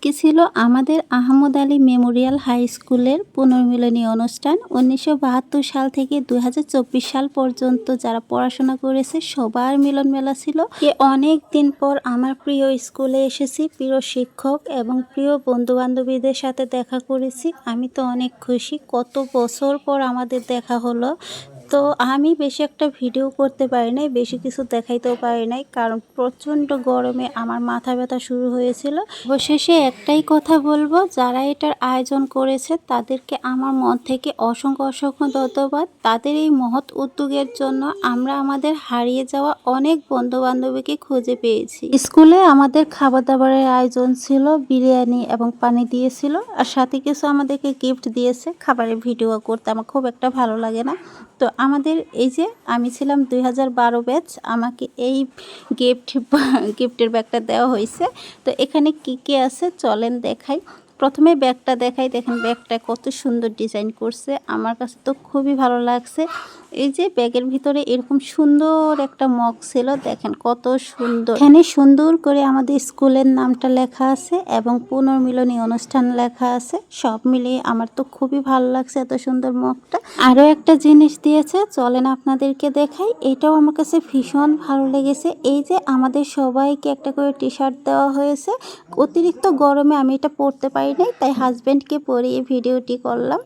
আজকে ছিল আমাদের আহমদ আলী মেমোরিয়াল হাই স্কুলের পুনর্মিলনী অনুষ্ঠান। 1972 সাল থেকে 2024 সাল পর্যন্ত যারা পড়াশোনা করেছে সবার মিলন মেলা ছিল। অনেক দিন পর আমার প্রিয় স্কুলে এসেছি, প্রিয় শিক্ষক এবং প্রিয় বন্ধু বান্ধবীদের সাথে দেখা করেছি। আমি তো অনেক খুশি, কত বছর পর আমাদের দেখা হলো। তো আমি বেশি একটা ভিডিও করতে পারি নাই, বেশি কিছু দেখাইতেও পারি নাই, কারণ প্রচণ্ড গরমে আমার মাথা ব্যথা শুরু হয়েছিল। অবশেষে একটাই কথা বলবো, যারা এটার আয়োজন করেছে তাদেরকে আমার মন থেকে অসংখ্য অসংখ্য ধন্যবাদ। তাদের এই মহৎ উদ্যোগের জন্য আমরা আমাদের হারিয়ে যাওয়া অনেক বন্ধু বান্ধবীকে খুঁজে পেয়েছি। স্কুলে আমাদের খাবার দাবারের আয়োজন ছিল, বিরিয়ানি এবং পানি দিয়েছিল, আর সাথে কিছু আমাদেরকে গিফট দিয়েছে। খাবারের ভিডিও করতে আমার খুব একটা ভালো লাগে না। তো আমাদের এই যে আমি ছিলাম 2012 ব্যাচ, আমাকে এই গিফটের ব্যাগটা দেওয়া হয়েছে। তো এখানে কি কি আছে চলেন দেখাই। প্রথমে ব্যাগটা দেখাই, দেখেন ব্যাগটা কত সুন্দর ডিজাইন করছে, আমার কাছে তো খুবই ভালো লাগছে। এই যে ব্যাগের ভিতরে এরকম সুন্দর একটা মগ ছিল, দেখেন কত সুন্দর। এখানে সুন্দর করে আমাদের স্কুলের নামটা লেখা আছে এবং পুনর্মিলনী অনুষ্ঠান লেখা আছে। সব মিলিয়ে আমার তো খুবই ভালো লাগছে এত সুন্দর মগটা। আরও একটা জিনিস দিয়েছে, চলেন আপনাদেরকে দেখাই। এটাও আমার কাছে ভীষণ ভালো লেগেছে। এই যে আমাদের সবাইকে একটা করে টি শার্ট দেওয়া হয়েছে। অতিরিক্ত গরমে আমি এটা পরতে পারি নাই, তাই হাজব্যান্ডকে পরিয়ে ভিডিওটি করলাম।